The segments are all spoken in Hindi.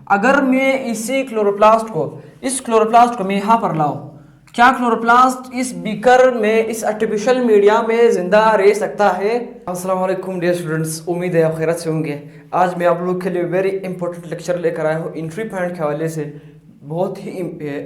अगर मैं इस क्लोरोप्लास्ट को मैं यहाँ पर लाऊं, क्या क्लोरोप्लास्ट इस बीकर में, इस आर्टिफिशियल मीडिया में जिंदा रह सकता है? अस्सलाम वालेकुम डियर स्टूडेंट्स, उम्मीद है आप खैरियत से होंगे। आज मैं आप लोग के लिए वेरी इंपॉर्टेंट लेक्चर लेकर आया हूँ एंट्री पॉइंट के हवाले से। बहुत ही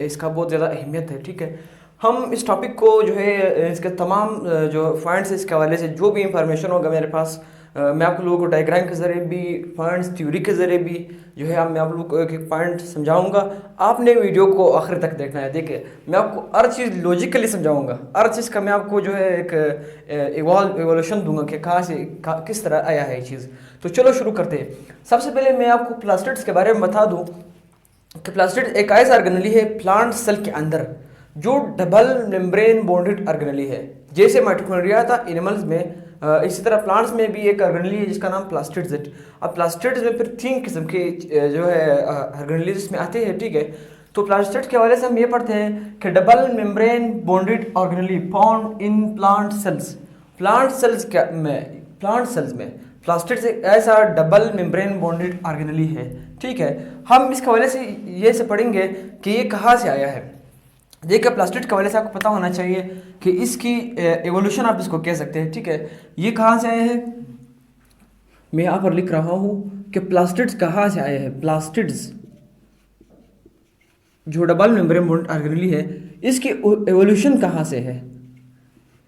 इसका बहुत ज़्यादा अहमियत है। ठीक है, हम इस टॉपिक को जो है इसके तमाम जो पॉइंट्स इसके हवाले से जो भी इंफॉर्मेशन होगा मेरे पास, मैं आप लोगों को डायग्राम के ज़रिए भी, पॉइंट्स थ्योरी के ज़रिए भी जो है मैं आप लोगों को एक एक पॉइंट समझाऊंगा। आपने वीडियो को आखिर तक देखना है। देखिए, मैं आपको हर चीज़ लॉजिकली समझाऊंगा, हर चीज़ का मैं आपको जो है एक इवोल्यूशन दूंगा कि किस तरह आया है ये चीज़। तो चलो शुरू करते हैं। सबसे पहले मैं आपको प्लास्टिड्स के बारे में बता दूँ कि प्लास्टिड एक ऐसा ऑर्गेनेली है प्लांट सेल के अंदर जो डबल मेम्ब्रेन बॉन्डेड ऑर्गेनेली है। जैसे माइटोकॉन्ड्रिया था एनिमल्स में, इसी तरह प्लांट्स में भी एक ऑर्गेनेली है जिसका नाम प्लास्टिड्स है। अब प्लास्टिड्स में फिर 3 किस्म के जो है ऑर्गेनेलीज में आते हैं। ठीक है, तो प्लास्टिड्स के हवाले से हम ये पढ़ते हैं कि double membrane bonded organelle found in plant cells. Plant cells में प्लास्टिड्स एक ऐसा डबल मेम्ब्रेन बॉन्डेड ऑर्गेनेली है। ठीक है, हम इसके हवाले से ये से पढ़ेंगे कि ये कहाँ से आया है। देखिए, प्लास्टिड के हवाले से आपको पता होना चाहिए कि इसकी एवोल्यूशन आप इसको कह सकते हैं। ठीक है, ये कहाँ से आया है, मैं यहाँ पर लिख रहा हूँ कि प्लास्टिड्स कहाँ से आए हैं। प्लास्टिड्स जो डबल मेम्ब्रेन बॉन्डेड ऑर्गेनेली है, इसकी एवोल्यूशन कहाँ से है,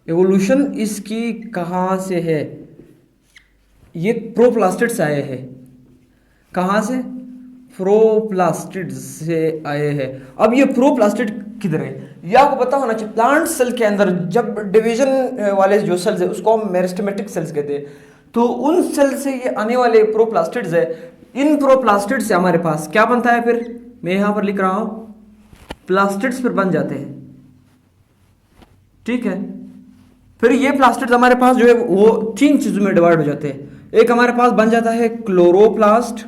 एवोल्यूशन इसकी कहाँ से है? ये प्रोप्लास्टिड्स आए हैं। कहाँ से? प्रोप्लास्टिड्स से आए हैं। अब ये प्रोप्लास्टिड किधर है ये आपको पता होना चाहिए। प्लांट सेल के अंदर जब डिवीजन वाले जो सेल्स है उसको हम मेरिस्टेमेटिक सेल्स कहते हैं। तो उन सेल से ये आने वाले प्रोप्लास्टिड्स है। इन प्रोप्लास्टिड्स से हमारे पास क्या बनता है? फिर मैं यहाँ पर लिख रहा हूँ, प्लास्टिड्स फिर बन जाते हैं। ठीक है, फिर ये प्लास्टिड्स हमारे पास जो है वो 3 चीजों में डिवाइड हो जाते हैं। एक हमारे पास बन जाता है क्लोरोप्लास्ट,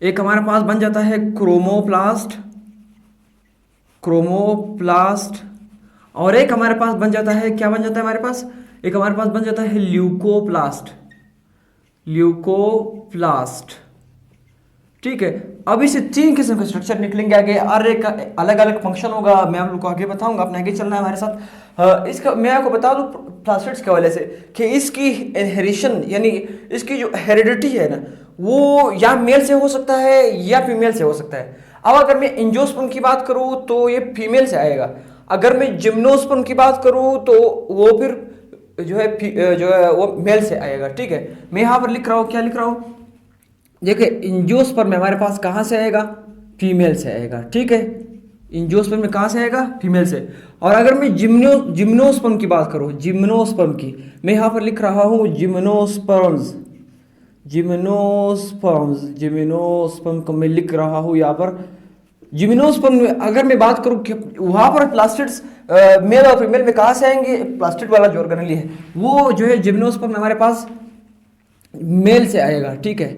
एक हमारे पास बन जाता है क्रोमोप्लास्ट, और एक हमारे पास बन जाता है, क्या बन जाता है हमारे पास? एक हमारे पास बन जाता है ल्यूकोप्लास्ट। ठीक है, अब इसे 3 किस्म के स्ट्रक्चर निकलेंगे आगे, हर एक का अलग अलग फंक्शन होगा। मैं आप लोग को आगे बताऊंगा, अपने आगे चलना है हमारे साथ। इसका मैं आपको बता दूं प्लास्टिड्स के हवाले से कि इसकी इनहेरिशन यानी इसकी जो हेरिडिटी है ना, वो या मेल से हो सकता है या फीमेल से हो सकता है। अब अगर मैं एंजियोस्पर्म की बात करूं तो ये फीमेल से आएगा। अगर मैं जिम्नोस्पर्म की बात करूं तो वो फिर जो है वो मेल से आएगा। ठीक है, मैं यहाँ पर लिख रहा हूँ, क्या लिख रहा हूँ? देखिए, एंजियोस्पर्म में हमारे पास कहाँ से आएगा? फीमेल से आएगा। ठीक है, एंजियोस्पर्म में कहाँ से आएगा? फीमेल से। और अगर मैं जिम्नोस्पर्म की बात करूँ, जिम्नोस्पर्म की, मैं यहाँ पर लिख रहा हूँ जिम्नोस्पर्म को मैं लिख रहा हूँ यहाँ पर। जिम्नोस्पर्म में अगर मैं बात करूँ कि वहाँ पर प्लास्टिड्स मेल और फीमेल में कहाँ से आएंगे? प्लास्टिड वाला जो ऑर्गेनेली है वो जो है जिम्नोस्पर्म में हमारे पास मेल से आएगा। ठीक है,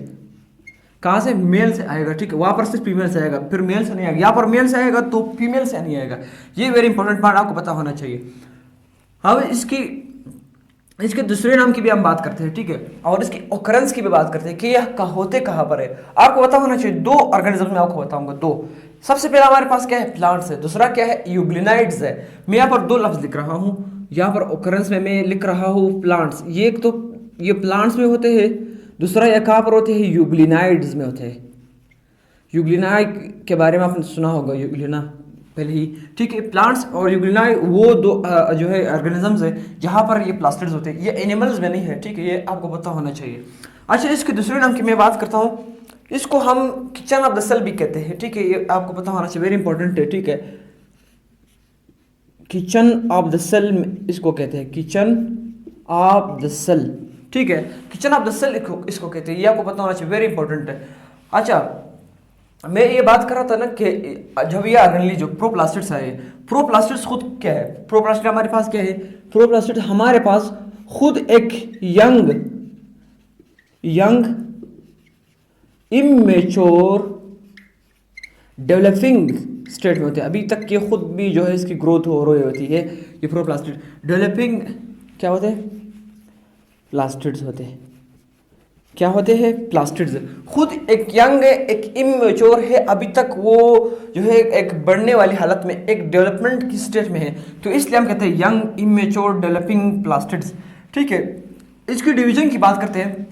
कहाँ से? मेल से आएगा। ठीक है, वहाँ पर सिर्फ फीमेल से आएगा, फिर मेल से नहीं आएगा। यहाँ पर मेल से आएगा तो फीमेल से नहीं आएगा। ये वेरी इंपॉर्टेंट पार्ट आपको पता होना चाहिए। अब इसके दूसरे नाम की भी हम बात करते हैं। ठीक है, और इसकी ऑकरेंस की भी बात करते हैं कि यह होते कहाँ पर है। आपको पता होना चाहिए 2 ऑर्गेनिज्म में आपको बताऊंगा। 2, सबसे पहला हमारे पास क्या है? प्लांट्स है, दूसरा क्या है? यूग्लिनाइड्स है। मैं यहाँ पर 2 लफ्ज लिख रहा हूँ। यहाँ पर ऑकरेंस में मैं लिख रहा हूँ प्लांट्स। ये एक तो ये प्लांट्स में होते हैं, दूसरा ये कहाँ पर होते हैं? यूग्लिनाइड्स में होते हैं। यूग्लिनाइड के बारे में आपने सुना होगा, यूग्लिना पहले ही। ठीक है, प्लांट्स और यूग्लिनाइड वो 2 जो है ऑर्गेनिजम्स है जहाँ पर ये प्लास्टिड्स होते हैं। ये एनिमल्स में नहीं है। ठीक है, ये आपको पता होना चाहिए। अच्छा, इसके दूसरे नाम की मैं बात करता हूँ, इसको हम किचन ऑफ द सेल भी कहते हैं। ठीक है, ये आपको पता होना चाहिए, वेरी इंपॉर्टेंट है। ठीक है, किचन ऑफ द सेल इसको कहते हैं, किचन ऑफ द सेल। ठीक है, किचन ऑफ द सेल इसको कहते हैं, ये आपको पता होना चाहिए, वेरी इंपॉर्टेंट है। अच्छा, मैं ये बात कर रहा था ना कि जब ये ऑर्गेनेली जो प्रोप्लास्टिड्स आए, प्रोप्लास्टिड्स खुद क्या है? प्रोप्लास्टिड हमारे पास क्या है? प्रोप्लास्टिड हमारे पास खुद एक यंग इमेच्योर डेवलपिंग स्टेट में होते हैं। अभी तक ये खुद भी जो है इसकी ग्रोथ हो रही होती है। ये प्रोप्लास्टिड डेवलपिंग क्या होते हैं? प्लास्टिड्स होते हैं। क्या होते हैं, प्लास्टिड्स। खुद एक यंग है, एक इमेच्योर है, अभी तक वो जो है एक बढ़ने वाली हालत में, एक डेवलपमेंट की स्टेज में है, तो इसलिए हम कहते हैं यंग इमेच्योर डेवलपिंग प्लास्टिड्स। ठीक है, इसकी डिवीजन की बात करते हैं।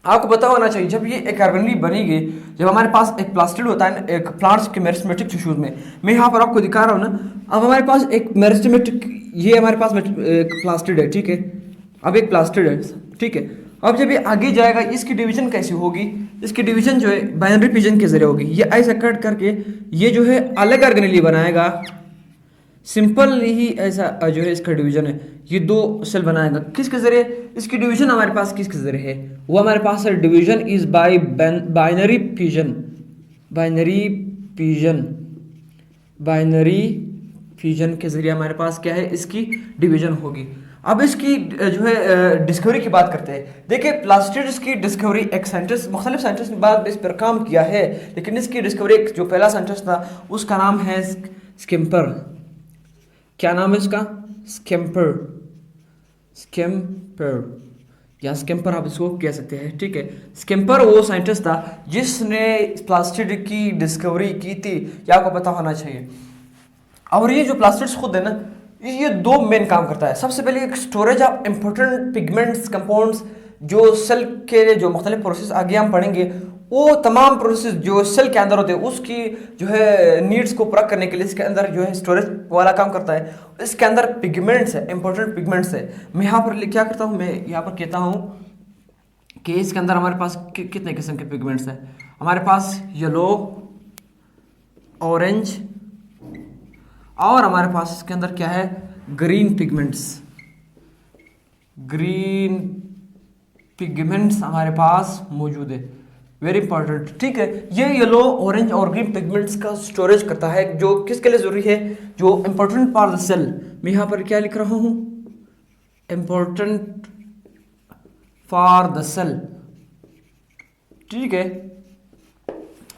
आपको पता होना चाहिए जब ये एक ऑर्गेनेली बनेगी, जब हमारे पास एक प्लास्टिड होता है ना, एक प्लांट्स के मेरिस्टेमेटिक टिश्यूज में, मैं यहाँ पर आपको दिखा रहा हूँ ना, अब हमारे पास एक मेरिस्टेमेटिक, ये हमारे पास एक प्लास्टिड है, ठीक है, अब एक प्लास्टिड है, ठीक है। अब जब ये आगे जाएगा, इसकी डिवीजन कैसी होगी, इसकी डिवीजन जो है बाइनरी फिजन के जरिए होगी। ये ऐसा कट करके ये जो है अलग ऑर्गेनेली बनाएगा, सिंपल ही ऐसा जो है इसका डिवीजन है, ये दो सेल बनाएगा। किसके जरिए, इसकी डिवीजन हमारे पास किसके जरिए है, वो हमारे पास है division is by binary fission, binary fission, binary fission के जरिए हमारे पास क्या है, इसकी डिवीजन होगी। अब इसकी जो है डिस्कवरी की बात करते हैं। देखिए, प्लास्टिड्स की डिस्कवरी एक साइंटिस्ट, मुख्तलिफ साइंटिस्ट ने बाद इस पर काम किया है, लेकिन इसकी डिस्कवरी जो पहला साइंटिस्ट था उसका नाम है स्किम्पर। क्या नाम है इसका, स्किम्पर, स्किम्पर या स्किम्पर आप इसको कह सकते हैं, ठीक है। स्किम्पर वो साइंटिस्ट था जिसने प्लास्टिड की डिस्कवरी की थी, ये आपको पता होना चाहिए। और ये जो प्लास्टिड्स खुद है ना, ये दो मेन काम करता है। सबसे पहले एक storage of important pigments, compounds, जो सेल के जो मुख्तलिफ प्रोसेस आगे हम पढ़ेंगे, वो तमाम प्रोसेस जो सेल के अंदर होते हैं उसकी जो है नीड्स को पूरा करने के लिए इसके अंदर जो है स्टोरेज वाला काम करता है। इसके अंदर पिगमेंट्स है, इंपॉर्टेंट पिगमेंट्स है। मैं यहाँ पर क्या करता हूँ, मैं यहाँ पर कहता हूँ कि इसके अंदर हमारे पास कितने किस्म के पिगमेंट्स हैं। हमारे पास येलो, ऑरेंज, और हमारे पास इसके अंदर क्या है, ग्रीन पिगमेंट्स, ग्रीन पिगमेंट्स हमारे पास मौजूद है, वेरी इंपॉर्टेंट, ठीक है। ये येलो, ऑरेंज और ग्रीन पिगमेंट्स का स्टोरेज करता है, जो किसके लिए जरूरी है, जो इंपॉर्टेंट फॉर द सेल। मैं यहाँ पर क्या लिख रहा हूँ, इंपॉर्टेंट फॉर द सेल, ठीक है,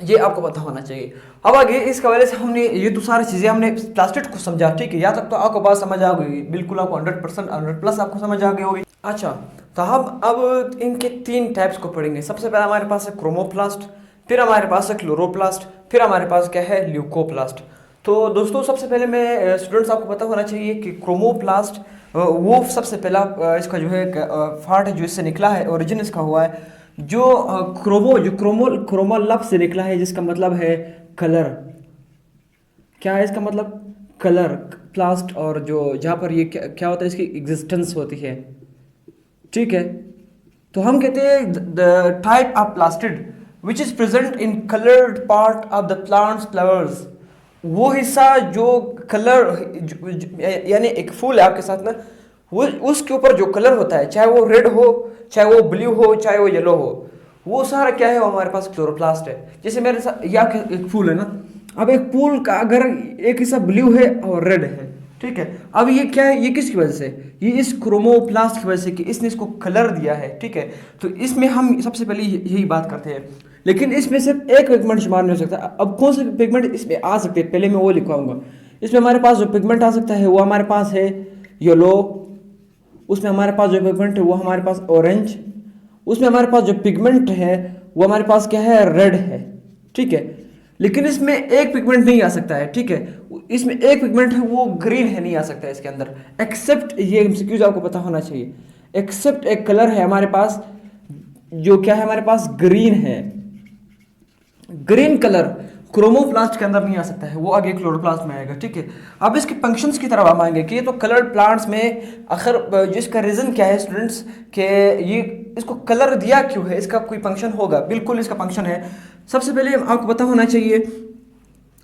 ये आपको पता होना चाहिए। अब आगे इसके वजह से हमने ये तो सारी चीज़ें हमने प्लास्टिड को समझा, ठीक है, यहाँ तक तो आपको बात समझ आ गई, बिल्कुल आपको 100% 100+ आपको समझ आ गई होगी। अच्छा, तो हम अब इनके 3 टाइप्स को पढ़ेंगे। सबसे पहले हमारे पास है क्रोमोप्लास्ट, फिर हमारे पास है क्लोरोप्लास्ट, फिर हमारे पास क्या है, ल्यूकोप्लास्ट। तो दोस्तों सबसे पहले मैं स्टूडेंट्स आपको पता होना चाहिए कि क्रोमोप्लास्ट वो सबसे पहला इसका जो है पार्ट है जो इससे निकला है, ओरिजिन इसका हुआ है, जो क्रोमो लफ्ज़ से निकला है, जिसका मतलब है कलर। क्या है इसका मतलब, कलर, प्लास्ट, और जो जहाँ पर ये क्या होता है, इसकी एग्जिस्टेंस होती है, ठीक है। तो हम कहते हैं the type of plastid which is present in coloured part of the plants flowers, वो हिस्सा जो कलर, यानी एक फूल है आपके साथ में, वो उसके ऊपर जो कलर होता है, चाहे वो रेड हो, चाहे वो ब्लू हो, चाहे वो येलो हो, वो सारा क्या है, वो हमारे पास क्लोरोप्लास्ट है। जैसे मेरे साथ यहाँ एक फूल है ना, अब एक फूल का अगर एक हिस्सा ब्लू है और रेड है, ठीक है, अब ये क्या है, ये किसकी वजह से, ये इस क्रोमोप्लास्ट की वजह से कि इसने इसको कलर दिया है, ठीक है। तो इसमें हम सबसे पहले यही बात करते हैं, लेकिन इसमें सिर्फ एक पिगमेंट शुमार नहीं हो सकता। अब कौन से पिगमेंट इसमें आ सकते हैं, पहले मैं वो लिखवाऊंगा। इसमें हमारे पास जो पिगमेंट आ सकता है वो हमारे पास है येलो, उसमें हमारे पास जो पिगमेंट है वो हमारे पास ऑरेंज, उसमें हमारे पास जो पिगमेंट है वो हमारे पास क्या है, रेड है, ठीक है। लेकिन इसमें एक पिगमेंट नहीं आ सकता है, ठीक है, इसमें एक पिगमेंट है वो ग्रीन है, नहीं आ सकता है इसके अंदर, एक्सेप्ट, ये एमसीक्यूज आपको पता होना चाहिए, एक्सेप्ट एक कलर है हमारे पास जो क्या है, हमारे पास ग्रीन है, ग्रीन कलर क्रोमोप्लास्ट के अंदर नहीं आ सकता है, वो आगे क्लोरोप्लास्ट में आएगा, ठीक है। अब इसके फंक्शंस की तरफ हम आएंगे कि ये तो कलर्ड प्लांट्स में आखिर जिसका रीज़न क्या है स्टूडेंट्स, के ये इसको कलर दिया क्यों है, इसका कोई फंक्शन होगा, बिल्कुल इसका फंक्शन है। सबसे पहले आपको पता होना चाहिए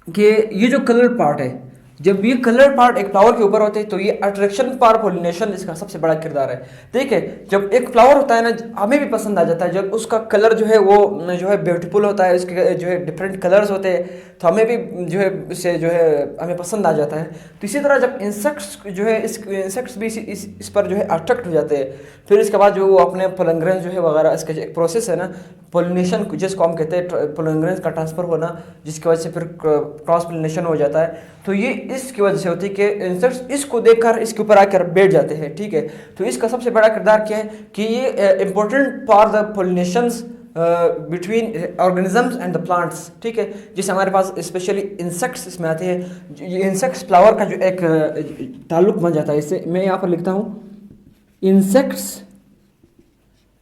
कि ये जो कलर पार्ट है, जब ये कलर पार्ट एक फ्लावर के ऊपर होते हैं तो ये अट्रैक्शन फॉर पॉलिनेशन इसका सबसे बड़ा किरदार है। ठीक है, जब एक फ्लावर होता है ना, हमें भी पसंद आ जाता है जब उसका कलर जो है वो जो है ब्यूटीफुल होता है, उसके जो है डिफरेंट कलर्स होते हैं, तो हमें भी जो है इससे जो है हमें पसंद आ जाता है। तो इसी तरह जब इंसेक्ट्स जो है इंसेक्ट्स भी इस पर जो है अट्रैक्ट हो जाते हैं, फिर इसके बाद जो वो अपने पोलिनेशन जो है वगैरह, इसका जो एक प्रोसेस है ना पोलिनेशन, जिसको हम कहते हैं पोलिनेशन का ट्रांसफर होना, जिसकी वजह से फिर क्रॉस पोलिनेशन हो जाता है। तो ये इसकी वजह से होती है कि इंसेक्ट्स इसको देखकर इसके ऊपर आकर बैठ जाते हैं, ठीक है। तो इसका सबसे बड़ा किरदार क्या है कि ये important for the pollinations between organisms and the plants, ठीक है। जिससे हमारे पास स्पेशली इंसेक्ट्स इसमें आते हैं। ये इंसेक्ट्स फ्लावर का जो एक ताल्लुक बन जाता है, इससे मैं यहाँ पर लिखता हूँ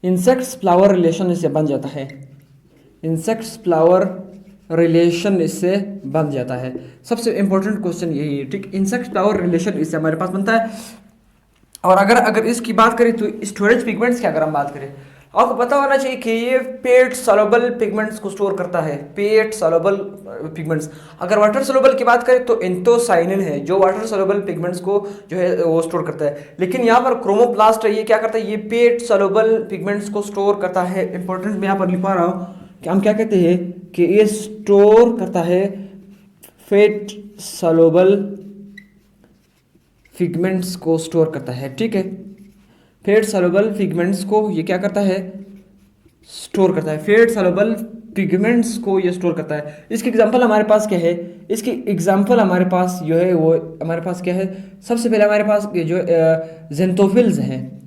इंसेक्ट्स फ्लावर रिलेशन इससे बन जाता है। इंसेक्ट्स फ्लावर रिलेशन इससे बन जाता है। सबसे इंपॉर्टेंट क्वेश्चन यही है, ठीक। इंसेक्ट फ्लावर रिलेशन इससे हमारे पास बनता है। और अगर इसकी बात करें तो स्टोरेज पिगमेंट्स की अगर हम बात करें, आपको पता होना चाहिए कि ये पेट सॉल्युबल पिगमेंट्स को स्टोर करता है। पेट सॉल्युबल पिगमेंट्स। अगर वाटर सॉल्युबल की बात करें तो एंथोसाइनिन है जो वाटर सॉल्युबल पिगमेंट्स को जो है वो स्टोर करता है। लेकिन यहाँ पर क्रोमोप्लास्ट है, ये क्या करता है, ये पेट सॉल्युबल पिगमेंट्स को स्टोर करता है। इंपॉर्टेंट मैं यहाँ पर लिखवा रहा हूँ कि हम क्या कहते हैं कि ये स्टोर करता है फेट सॉल्युबल पिगमेंट्स को स्टोर करता है, ठीक है। फेट सॉल्युबल पिगमेंट्स को ये क्या करता है, स्टोर करता है। फेट सॉल्युबल पिगमेंट्स को ये स्टोर करता है। इसकी एग्जांपल हमारे पास क्या है, इसकी एग्जांपल हमारे पास जो है वो हमारे पास क्या है, सबसे पहले हमारे पास ये जो जेंथोफिल्स हैं,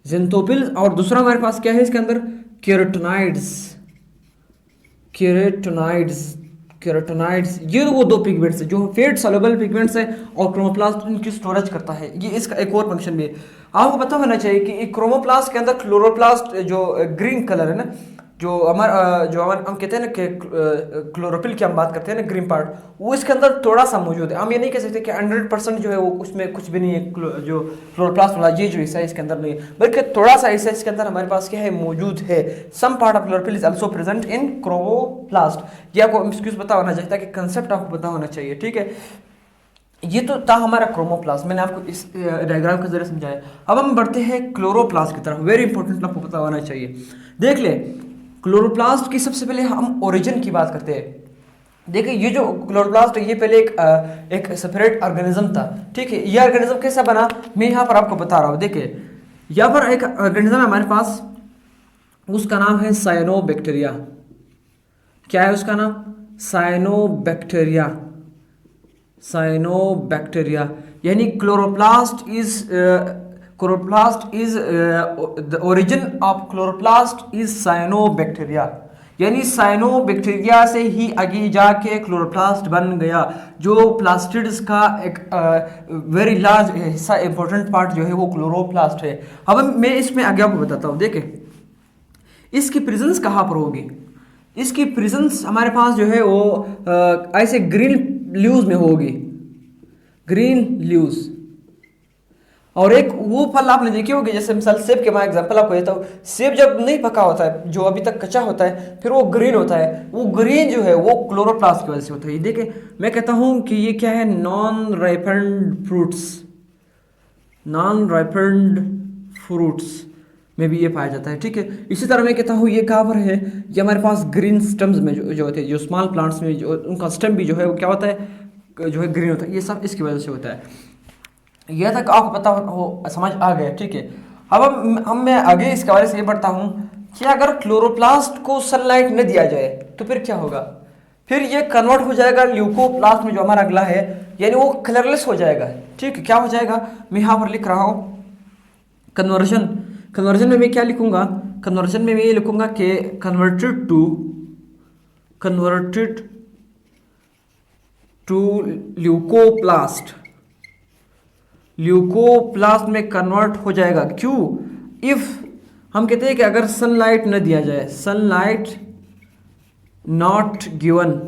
जेंथोफिल्स। और दूसरा हमारे पास क्या है इसके अंदर, केराटिनॉइड्स। ये वो दो पिगमेंट्स है जो फेट सॉल्युबल पिगमेंट्स है और क्रोमोप्लास्ट इनकी स्टोरेज करता है। ये इसका एक और फंक्शन भी है। आपको पता होना चाहिए कि क्रोमोप्लास्ट के अंदर क्लोरोप्लास्ट जो ग्रीन कलर है ना, जो हमारे हम कहते हैं ना कि क्लोरोफिल की हम बात करते हैं ना, ग्रीन पार्ट, वो इसके अंदर थोड़ा सा मौजूद है। हम ये नहीं कह सकते कि 100% जो है वो उसमें कुछ भी नहीं है। जो क्लोरोप्लास्ट वाला ये जो हिस्सा है इसके अंदर नहीं है, बल्कि थोड़ा सा हिस्सा इसके अंदर हमारे पास क्या है, मौजूद है। Some part of chlorophyll is also present in chromoplast. ये आपको एक्सक्यूज पता होना चाहिए ताकि कंसेप्ट आपको पता होना चाहिए, ठीक है। ये तो था हमारा क्रोमोप्लास्ट, मैंने आपको इस डायग्राम के जरिए समझाया। अब हम बढ़ते हैं क्लोरोप्लास्ट की तरफ। वेरी इंपॉर्टेंट, आपको पता होना चाहिए। देख ले, क्लोरोप्लास्ट की सबसे पहले हम ओरिजिन की बात करते हैं। देखिए ये जो क्लोरोप्लास्ट है ये पहले एक सेपरेट ऑर्गेनिज्म था, ठीक है। ये ऑर्गेनिज्म कैसा बना, मैं यहाँ पर आपको बता रहा हूँ। देखिए यहाँ पर एक ऑर्गेनिज्म है हमारे पास, उसका नाम है साइनोबैक्टीरिया। क्या है उसका नाम, साइनोबैक्टीरिया। यानी chloroplast is the origin of chloroplast is cyanobacteria. यानी साइनोबैक्टीरिया से ही आगे जाके क्लोरोप्लास्ट बन गया, जो प्लास्टिड्स का एक वेरी लार्ज हिस्सा, इंपॉर्टेंट पार्ट जो है वो क्लोरोप्लास्ट है। अब मैं इसमें आगे आपको बताता हूँ। देखें इसकी प्रेजेंस कहाँ पर होगी, इसकी प्रेजेंस हमारे पास जो है वो ऐसे ग्रीन लीव्स में होगी, ग्रीन लीव्स। और एक वो फल आपने देखे होंगे, जैसे मिसाल सेब के मैं एग्जांपल आपको देता हूँ। सेब जब नहीं पका होता है, जो अभी तक कच्चा होता है, फिर वो ग्रीन होता है। वो ग्रीन जो है वो क्लोरोप्लास्ट की वजह से होता है। देखिए मैं कहता हूँ कि ये क्या है, नॉन राइपेंड फ्रूट्स में भी ये पाया जाता है, ठीक है। इसी तरह मैं कहता हूँ ये कहाँ पर है, ये हमारे पास ग्रीन स्टेम्स में जो होते हैं, जो स्मॉल प्लांट्स में जो उनका स्टेम भी जो है वो क्या होता है, जो है ग्रीन होता है। ये सब इसकी वजह से होता है। यह तक आपको पता हो, समझ आ गया, ठीक है। अब मैं आगे इसके बारे से ये बढ़ता हूँ कि अगर क्लोरोप्लास्ट को सनलाइट न दिया जाए तो फिर क्या होगा, फिर ये कन्वर्ट हो जाएगा ल्यूकोप्लास्ट में, जो हमारा अगला है, यानी वो कलरलेस हो जाएगा, ठीक है। क्या हो जाएगा, मैं यहाँ पर लिख रहा हूँ कन्वर्जन में मैं क्या लिखूंगा, कन्वर्जन में मैं ये लिखूंगा कि कन्वर्टेड टू ल्यूकोप्लास्ट में कन्वर्ट हो जाएगा। क्यों, इफ हम कहते हैं कि अगर सनलाइट न दिया जाए, सनलाइट नॉट गिवन,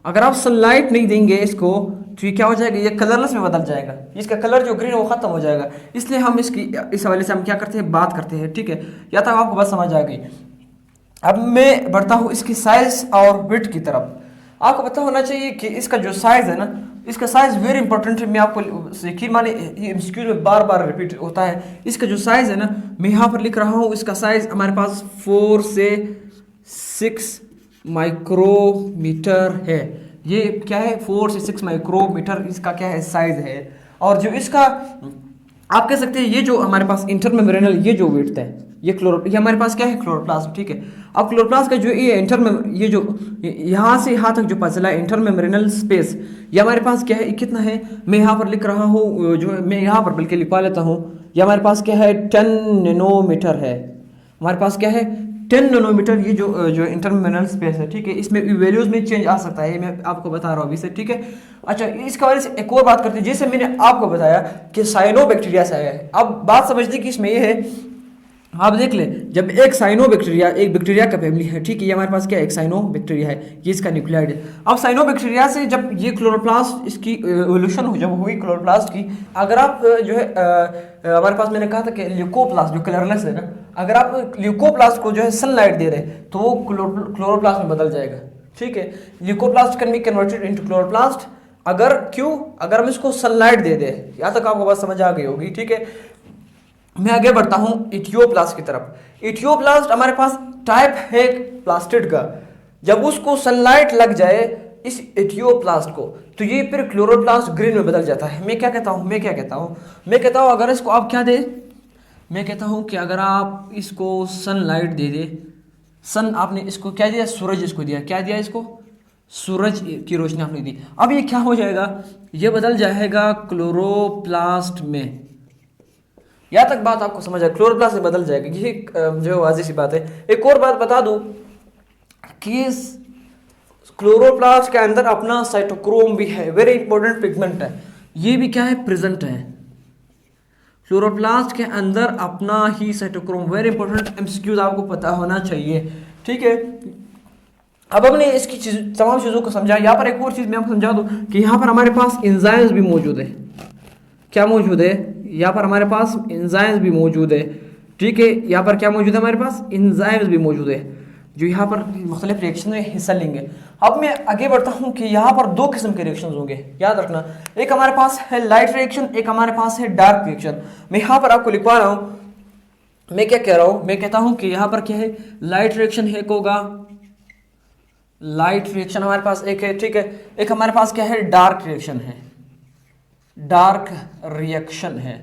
अगर आप सनलाइट नहीं देंगे इसको तो ये क्या हो जाएगा, ये कलरलेस में बदल जाएगा, इसका कलर जो ग्रीन है वो खत्म हो जाएगा। इसलिए हम इस हवाले से हम क्या करते हैं, बात करते हैं, ठीक है। या तक आपको बात समझ आ गई। अब मैं बढ़ता हूँ इसकी साइज और विड्थ की तरफ। आपको पता होना चाहिए कि इसका जो साइज है ना, इसका साइज वेरी इंपॉर्टेंट है। मैं आपको यकीन माने ये एमसीक्यू में बार बार रिपीट होता है। इसका जो साइज है ना, मैं यहाँ पर लिख रहा हूँ, इसका साइज हमारे पास 4 से 6 माइक्रोमीटर है। ये क्या है, 4 से 6 माइक्रोमीटर इसका क्या है, साइज है। और जो इसका आप कह सकते हैं ये जो हमारे पास इंटरमेम्ब्रेनल ये जो विड्थ है, ये हमारे पास क्या है, क्लोरोप्लास्ट, ठीक है। अब क्लोरोप्लास्ट का जो ये जो यहाँ से यहाँ तक जो पचला है इंटरमेम्ब्रेनल स्पेस, ये हमारे पास क्या है, कितना है, मैं यहाँ पर लिख रहा हूँ, जो मैं यहाँ पर बल्कि लिखवा लेता हूँ, ये हमारे पास क्या है 10 नैनोमीटर है, हमारे पास क्या है 10 नैनोमीटर, ये जो इंटरमेम्ब्रेनल स्पेस है, ठीक है। इसमें वैल्यूज में चेंज आ सकता है, मैं आपको बता रहा हूँ अभी से, ठीक है। अच्छा, इसके बारे से एक और बात करते हैं, जैसे मैंने आपको बताया कि साइनोबैक्टीरिया से आया है। अब बात समझने की इसमें ये है, आप देख ले, जब एक साइनोबैक्टीरिया एक बैक्टीरिया का फैमिली है, ठीक है, ये हमारे पास क्या है, एक साइनोबैक्टीरिया है, ये इसका न्यूक्लियाइड है। अब साइनोबैक्टीरिया से जब ये क्लोरोप्लास्ट इसकी इवोल्यूशन हो, जब हुई क्लोरोप्लास्ट की, अगर आप जो है हमारे पास मैंने कहा था कि ल्यूकोप्लास्ट जो कलरलेस है ना, अगर आप ल्यूकोप्लास्ट को जो है सनलाइट दे रहे तो वो क्लोरोप्लास्ट में बदल जाएगा, ठीक है। Leucoplast can be converted into chloroplast, अगर हम इसको सनलाइट दे दें। यहाँ तक आपको बात समझ आ गई होगी, ठीक है। मैं आगे बढ़ता हूं इथियोप्लास्ट की तरफ। इथियोप्लास्ट हमारे पास टाइप है प्लास्टिड का, जब उसको सनलाइट लग जाए इस इथियोप्लास्ट को, तो ये फिर क्लोरोप्लास्ट ग्रीन में बदल जाता है। मैं क्या कहता हूं अगर इसको आप क्या दे, मैं कहता हूं कि अगर आप इसको सनलाइट दे दे, आपने इसको क्या दिया, सूरज इसको दिया, क्या दिया इसको, सूरज की रोशनी आपने दी। अब ये क्या हो जाएगा, ये बदल जाएगा क्लोरोप्लास्ट में। यहाँ तक बात आपको समझ आए, क्लोरोप्लास्ट में बदल जाएगा, ये जो वाज़ेह सी बात है। एक और बात बता दूं कि क्लोरोप्लास्ट के अंदर अपना साइटोक्रोम भी है, वेरी इंपॉर्टेंट पिगमेंट है, ये भी क्या है, प्रेजेंट है। क्लोरोप्लास्ट के अंदर अपना ही साइटोक्रोम, वेरी इंपॉर्टेंट, एमसीक्यूज आपको पता होना चाहिए, ठीक है। अब हमने इसकी तमाम चीज़ों को समझा। यहाँ पर एक और चीज़ मैं आपको समझा दूं कि यहाँ पर हमारे पास एंजाइम्स भी मौजूद है। क्या मौजूद है, यहाँ पर हमारे पास एंजाइम्स भी मौजूद है, ठीक है। यहाँ पर क्या मौजूद है, हमारे पास एंजाइम्स भी मौजूद है, जो यहाँ पर मुख्तलिफ रिएक्शन में हिस्सा लेंगे। अब मैं आगे बढ़ता हूँ कि यहाँ पर दो किस्म के रिएक्शन होंगे, याद रखना। एक हमारे पास है लाइट रिएक्शन, एक हमारे पास है डार्क रिएक्शन। मैं यहाँ पर आपको लिखवा रहा हूँ, मैं क्या कह रहा हूँ, मैं कहता हूँ कि यहाँ पर क्या है, लाइट रिएक्शन एक होगा, लाइट रिएक्शन हमारे पास एक है, ठीक है। एक हमारे पास क्या है, डार्क रिएक्शन है, डार्क रिएक्शन है।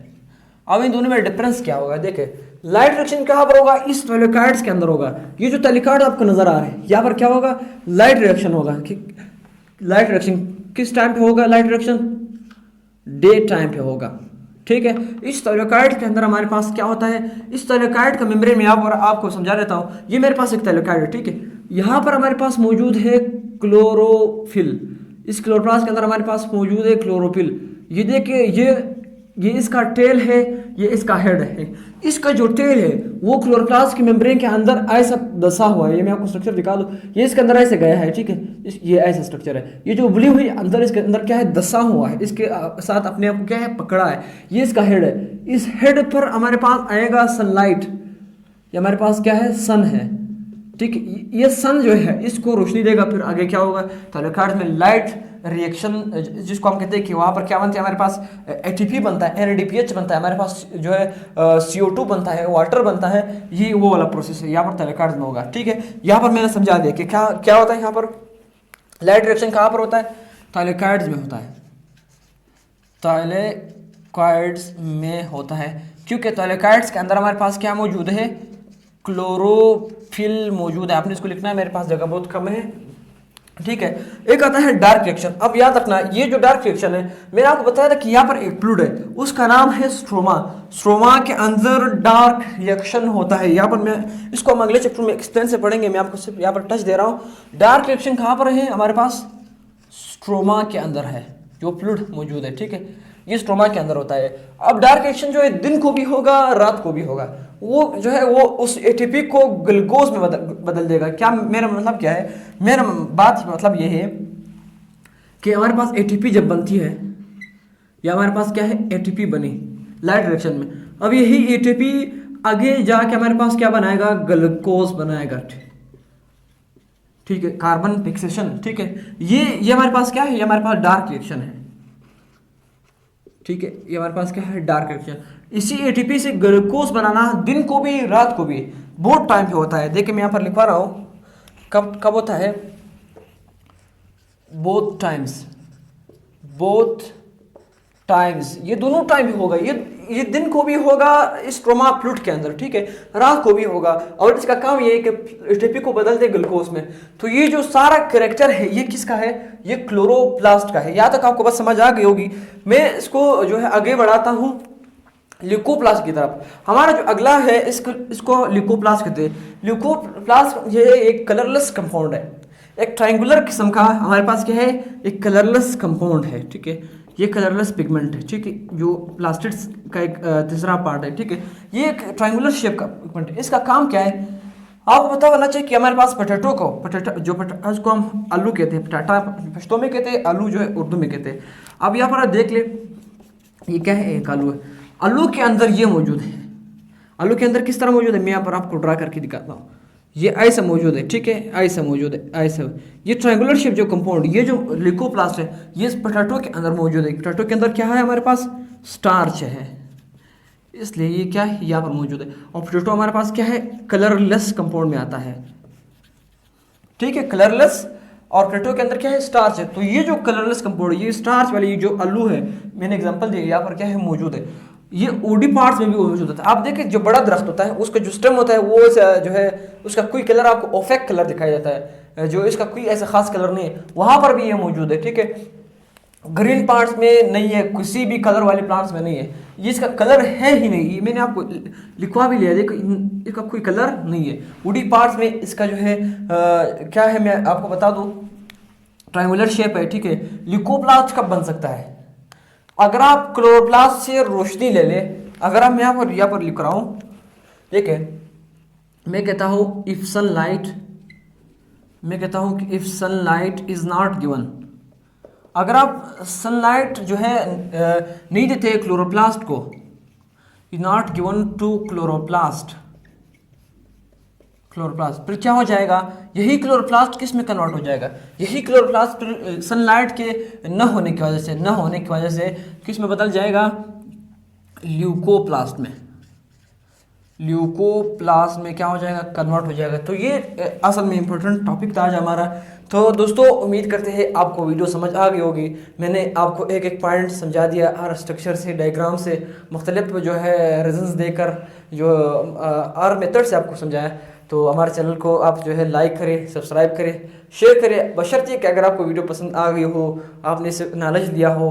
अब इन दोनों में डिफरेंस क्या होगा, देखें, लाइट रिएक्शन कहाँ पर होगा, इस थैलेकॉइड्स के अंदर होगा। ये जो थैलेकॉइड आपको नजर आ रहे हैं, यहाँ पर क्या होगा, लाइट रिएक्शन होगा। लाइट रिएक्शन किस टाइम पे होगा, लाइट रिएक्शन डे टाइम पे होगा, ठीक है। इस थैलेकॉइड के अंदर हमारे पास क्या होता है, इस थैलेकॉइड का मेम्ब्रेन में आपको समझा देता हूँ। ये मेरे पास एक थैलेकॉइड है, ठीक है। यहाँ पर हमारे पास मौजूद है क्लोरोफिल, इस क्लोरोप्लास्ट के अंदर हमारे पास मौजूद है क्लोरोफिल। ये देखिए, ये इसका टेल है, ये इसका हेड है। इसका जो टेल है वो क्लोरोप्लास्ट की मेम्ब्रेन के अंदर ऐसा दसा हुआ है। ये मैं आपको स्ट्रक्चर दिखा दूं, ये इसके अंदर ऐसे गया है, ठीक है। ये ऐसा स्ट्रक्चर है, ये जो उबली हुई अंदर इसके अंदर क्या है, दसा हुआ है, इसके साथ अपने आप को क्या है, पकड़ा है। ये इसका हेड है, इस हेड पर हमारे पास आएगा सनलाइट, ये हमारे पास क्या है, सन है, ठीक है। ये सन जो है इसको रोशनी देगा, फिर आगे क्या होगा, थैलेकॉइड में लाइट रिएक्शन, जिसको हम कहते हैं कि वहाँ पर क्या बनता है, हमारे पास एटीपी बनता है, एनएडीपीएच बनता है, हमारे पास जो है CO2 बनता है, वाटर बनता है। ये वो वाला प्रोसेस है, यहाँ पर थैलेकॉइड में होगा, ठीक है। यहाँ पर मैंने समझा दिया कि क्या होता है, यहाँ पर लाइट रिएक्शन कहाँ पर होता है, थैलेकॉइड्स में होता है, थैलेकॉइड्स में होता है, क्योंकि थैलेकॉइड्स के अंदर हमारे पास क्या मौजूद है, क्लोरोफिल मौजूद है। आपने इसको लिखना है, मेरे पास जगह बहुत कम है, ठीक है। एक आता है डार्क रिएक्शन। अब याद रखना, ये जो डार्क रिएक्शन है, मैंने आपको बताया था कि यहाँ पर एक फ्लूइड है, उसका नाम है स्ट्रोमा। स्ट्रोमा के अंदर डार्क रिएक्शन होता है। यहाँ पर मैं इसको हम अगले चैप्टर में एक्सप्लेन से पढ़ेंगे, मैं आपको सिर्फ यहाँ पर टच दे रहा हूँ। डार्क रिएक्शन कहाँ पर है, हमारे पास स्ट्रोमा के अंदर है, जो फ्लूइड मौजूद है, ठीक है। ये स्ट्रोमा के अंदर होता है। अब डार्क रिएक्शन जो है दिन को भी होगा, रात को भी होगा। वो जो है वो उस एटीपी को ग्लूकोज में बदल देगा। क्या मेरा मतलब क्या है, मेरा बात मतलब ये है कि हमारे पास एटीपी जब बनती है, या हमारे पास क्या है, एटीपी बनी लाइट रिएक्शन में, अब यही एटीपी आगे जाके हमारे पास क्या बनाएगा, ग्लूकोज बनाएगा, ठीक है, कार्बन फिक्सेशन, ठीक है। ये हमारे पास क्या है, ये हमारे पास डार्क रिएक्शन है, ठीक है। ये हमारे पास क्या है, डार्क रिएक्शन। इसी एटीपी से ग्लूकोज बनाना दिन को भी रात को भी बहुत टाइम पे होता है। देखिए मैं यहाँ पर लिखवा रहा हूँ, कब होता है, बोथ टाइम्स, ये दोनों टाइम भी होगा, ये दिन को भी होगा इस स्ट्रोमा फ्लूइड के अंदर, ठीक है, रात को भी होगा। और इसका काम ये है कि एटीपी को बदल दे ग्लूकोज में। तो ये जो सारा कैरेक्टर है ये किसका है, ये क्लोरोप्लास्ट का है। यहाँ तक आपको बस समझ आ गई होगी। मैं इसको जो है आगे बढ़ाता हूँ ल्यूकोप्लास्ट की तरफ। हमारा जो अगला है इसको ल्यूकोप्लास्ट कहते हैं। ल्यूकोप्लास्ट ये एक कलरलेस कंपाउंड है, एक ट्रायंगुलर किस्म का हमारे पास क्या है, एक कलरलेस कंपाउंड है, ठीक है, ये कलरलेस पिगमेंट है, ठीक है, जो प्लास्टिड्स का एक तीसरा पार्ट है, ठीक है। ये एक ट्रायंगुलर शेप का पिगमेंट है। इसका काम क्या है आपको पता होना चाहिए कि हमारे पास पोटैटो उसको हम आलू कहते हैं, पटाटा पश्तो में कहते हैं, आलू जो है उर्दू में कहते हैं। अब यहाँ पर देख ले, ये क्या है, एक आलू है। आलू के अंदर ये मौजूद है। आलू के अंदर किस तरह मौजूद है, मैं यहाँ पर आपको ड्रा करके दिखाता हूँ। ये ऐसा मौजूद है, ठीक है, ऐसा मौजूद है, ऐसा। ये ट्रायंगुलर शेप जो कंपाउंड, ये जो ल्यूकोप्लास्ट है, ये पोटैटो के अंदर मौजूद है। पोटैटो के अंदर क्या है हमारे पास, स्टार्च है, इसलिए ये क्या है यहाँ पर मौजूद है। और पोटैटो हमारे पास क्या है, कलरलेस कंपाउंड में आता है, ठीक है, कलरलेस। और पोटैटो के अंदर क्या है, स्टार्च है। तो ये जो कलरलेस कंपाउंड, ये स्टार्च वाली जो आलू है, मैंने एग्जांपल दिया, यहाँ पर क्या है मौजूद है। ये ओडी पार्ट्स में भी मौजूद होता है। आप देखिए जो बड़ा दरख्त होता है उसका जो स्टेम होता है वो जो है उसका कोई कलर आपको ओफेक कलर दिखाई देता है, जो इसका कोई ऐसा खास कलर नहीं है, वहां पर भी ये मौजूद है, ठीक है। ग्रीन पार्ट्स में नहीं है, किसी भी कलर वाले प्लांट्स में नहीं है, ये इसका कलर है ही नहीं। ये मैंने आपको लिखवा भी लिया, देखो इसका कोई कलर नहीं है। वुडी पार्ट्स में इसका जो है क्या है, मैं आपको बता दूं, ट्रायंगुलर शेप है, ठीक है। ल्यूकोप्लास्ट कब बन सकता है, अगर आप क्लोरोप्लास्ट से रोशनी ले ले। अगर हम यहाँ पर लिख रहा हूँ, ठीक है, मैं कहता हूँ इफ सनलाइट, मैं कहता हूँ कि if sunlight is not given, अगर आप सनलाइट जो है नहीं देते क्लोरोप्लास्ट को, is not given to chloroplast, फिर क्या हो जाएगा, यही क्लोरोप्लास्ट किस में कन्वर्ट हो जाएगा, यही क्लोरोप्लास्ट सनलाइट के न होने की वजह से किस में बदल जाएगा, ल्यूकोप्लास्ट में। ल्यूकोप्लास्ट में क्या हो जाएगा, कन्वर्ट हो जाएगा। तो ये असल में इंपॉर्टेंट टॉपिक था आज हमारा। तो दोस्तों उम्मीद करते हैं आपको वीडियो समझ आ गई होगी। मैंने आपको एक एक पॉइंट समझा दिया, हर स्ट्रक्चर से, डायग्राम से, मुख्तलिफ जो है रीजंस देकर, जो हर मेथड से आपको समझाया। तो हमारे चैनल को आप जो है लाइक करें, सब्सक्राइब करें, शेयर करें, बशर्ते कि अगर आपको वीडियो पसंद आ गई हो, आपने इसे नॉलेज दिया हो,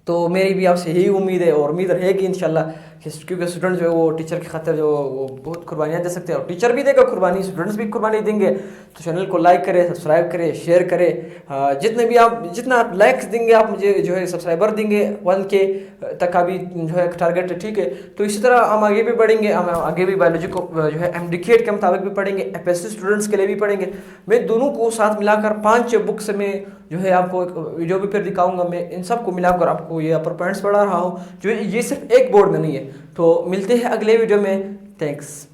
तो मेरी भी आपसे यही उम्मीद है और उम्मीद रहेगी इंशाल्लाह, क्योंकि स्टूडेंट जो है वो टीचर की खातिर जो वो बहुत कुर्बानियाँ दे सकते हैं, और टीचर भी देगा कुर्बानी, स्टूडेंट्स भी कुर्बानी देंगे। तो चैनल को लाइक करें, सब्सक्राइब करें, शेयर करें। जितना आप लाइक्स देंगे, आप मुझे जो है सब्सक्राइबर देंगे 1K तक अभी जो है टारगेट है, ठीक है। तो इसी तरह हम आगे भी बढ़ेंगे, हम आगे भी बायोलॉजी को जो है MD के मुताबिक भी पढ़ेंगे, FSC स्टूडेंट्स के लिए भी पढ़ेंगे। मैं दोनों को साथ मिलाकर 5 बुक्स में जो है आपको एक वीडियो भी फिर दिखाऊंगा। मैं इन सब को मिलाकर आपको ये अपर पॉइंट्स पढ़ा रहा हूँ, जो ये सिर्फ एक बोर्ड में नहीं है। तो मिलते हैं अगले वीडियो में, थैंक्स।